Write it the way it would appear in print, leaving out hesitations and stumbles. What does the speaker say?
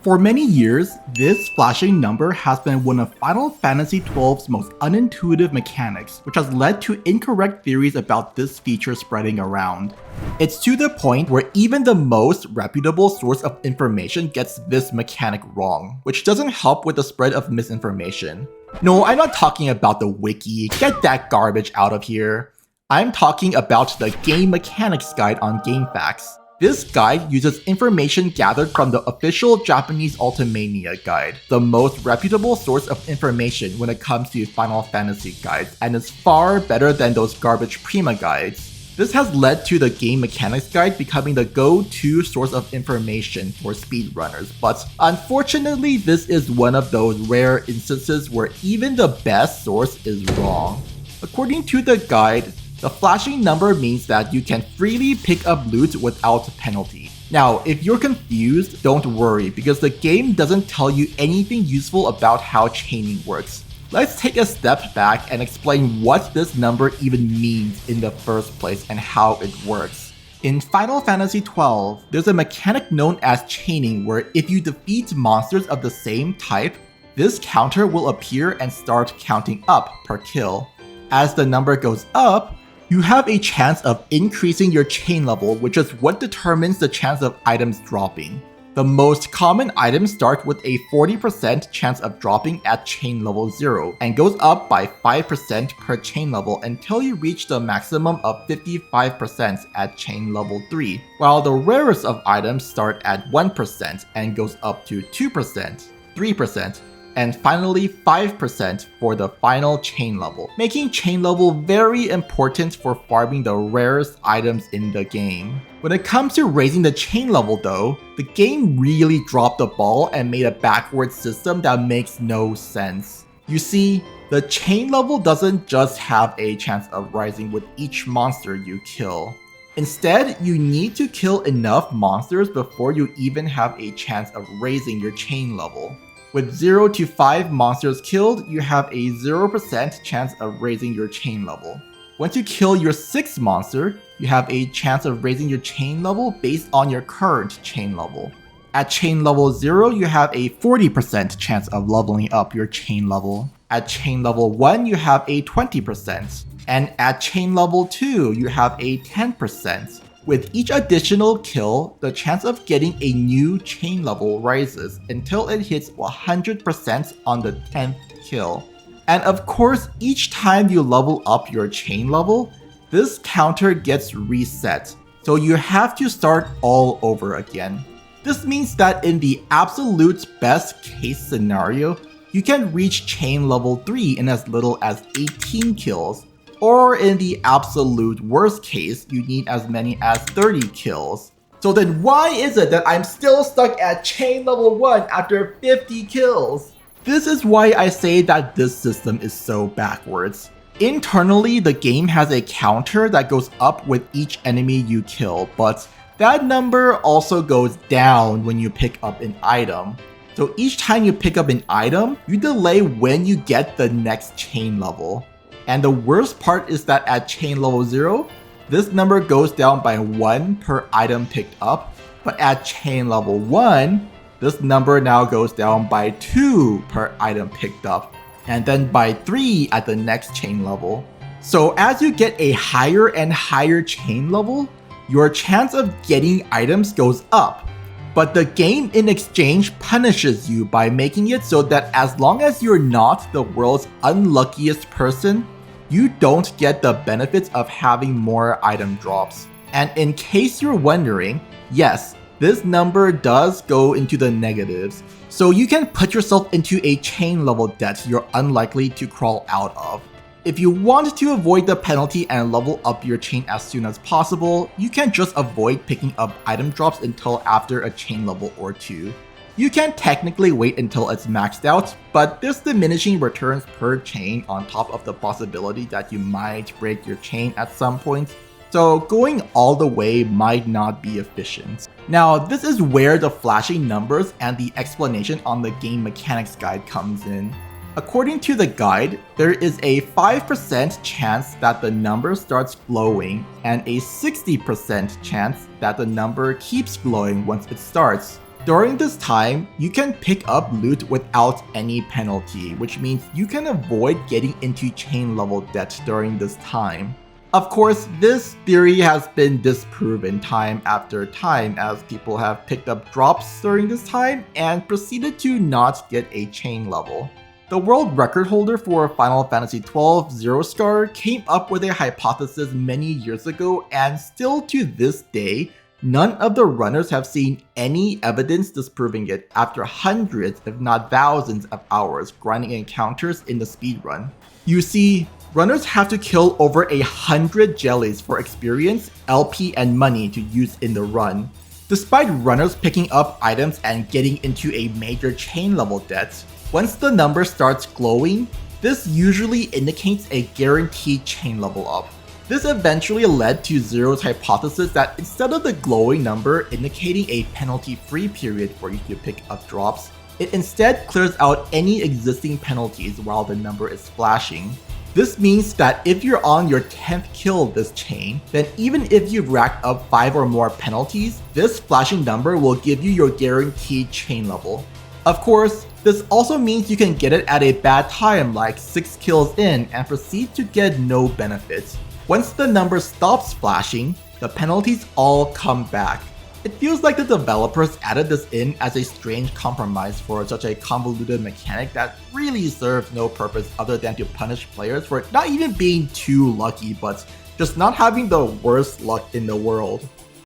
For many years, this flashing number has been one of Final Fantasy XII's most unintuitive mechanics, which has led to incorrect theories about this feature spreading around. It's to the point where even the most reputable source of information gets this mechanic wrong, which doesn't help with the spread of misinformation. No, I'm not talking about the wiki, get that garbage out of here. I'm talking about the Game Mechanics Guide on GameFAQs. This guide uses information gathered from the official Japanese Ultimania guide, the most reputable source of information when it comes to Final Fantasy guides, and is far better than those garbage Prima guides. This has led to the Game Mechanics Guide becoming the go-to source of information for speedrunners, but unfortunately this is one of those rare instances where even the best source is wrong. According to the guide, the flashing number means that you can freely pick up loot without penalty. Now, if you're confused, don't worry, because the game doesn't tell you anything useful about how chaining works. Let's take a step back and explain what this number even means in the first place and how it works. In Final Fantasy XII, there's a mechanic known as chaining where if you defeat monsters of the same type, this counter will appear and start counting up per kill. As the number goes up, you have a chance of increasing your chain level, which is what determines the chance of items dropping. The most common items start with a 40% chance of dropping at chain level 0 and goes up by 5% per chain level until you reach the maximum of 55% at chain level 3, while the rarest of items start at 1% and goes up to 2%, 3%, and finally 5% for the final chain level, making chain level very important for farming the rarest items in the game. When it comes to raising the chain level though, the game really dropped the ball and made a backwards system that makes no sense. You see, the chain level doesn't just have a chance of rising with each monster you kill. Instead, you need to kill enough monsters before you even have a chance of raising your chain level. With 0 to 5 monsters killed, you have a 0% chance of raising your chain level. Once you kill your 6th monster, you have a chance of raising your chain level based on your current chain level. At chain level 0, you have a 40% chance of leveling up your chain level. At chain level 1, you have a 20%. And at chain level 2, you have a 10%. With each additional kill, the chance of getting a new chain level rises until it hits 100% on the 10th kill. And of course, each time you level up your chain level, this counter gets reset, so you have to start all over again. This means that in the absolute best case scenario, you can reach chain level 3 in as little as 18 kills. Or in the absolute worst case, you need as many as 30 kills. So then why is it that I'm still stuck at chain level 1 after 50 kills? This is why I say that this system is so backwards. Internally, the game has a counter that goes up with each enemy you kill, but that number also goes down when you pick up an item. So each time you pick up an item, you delay when you get the next chain level. And the worst part is that at chain level 0, this number goes down by 1 per item picked up, but at chain level 1, this number now goes down by 2 per item picked up, and then by 3 at the next chain level. So as you get a higher and higher chain level, your chance of getting items goes up. But the game in exchange punishes you by making it so that as long as you're not the world's unluckiest person, you don't get the benefits of having more item drops. And in case you're wondering, yes, this number does go into the negatives, so you can put yourself into a chain level debt you're unlikely to crawl out of. If you want to avoid the penalty and level up your chain as soon as possible, you can just avoid picking up item drops until after a chain level or 2. You can technically wait until it's maxed out, but there's diminishing returns per chain on top of the possibility that you might break your chain at some point, so going all the way might not be efficient. Now, this is where the flashing numbers and the explanation on the Game Mechanics Guide comes in. According to the guide, there is a 5% chance that the number starts glowing and a 60% chance that the number keeps glowing once it starts. During this time, you can pick up loot without any penalty, which means you can avoid getting into chain level debt during this time. Of course, this theory has been disproven time after time as people have picked up drops during this time and proceeded to not get a chain level. The world record holder for Final Fantasy XII, Zerostar, came up with a hypothesis many years ago, and still to this day, none of the runners have seen any evidence disproving it after hundreds if not thousands of hours grinding encounters in the speedrun. You see, runners have to kill over 100 jellies for experience, LP, and money to use in the run. Despite runners picking up items and getting into a major chain level debt, once the number starts glowing, this usually indicates a guaranteed chain level up. This eventually led to Zero's hypothesis that instead of the glowing number indicating a penalty-free period for you to pick up drops, it instead clears out any existing penalties while the number is flashing. This means that if you're on your 10th kill this chain, then even if you've racked up 5 or more penalties, this flashing number will give you your guaranteed chain level. Of course, this also means you can get it at a bad time like 6 kills in and proceed to get no benefits. Once the number stops flashing, the penalties all come back. It feels like the developers added this in as a strange compromise for such a convoluted mechanic that really serves no purpose other than to punish players for not even being too lucky but just not having the worst luck in the world.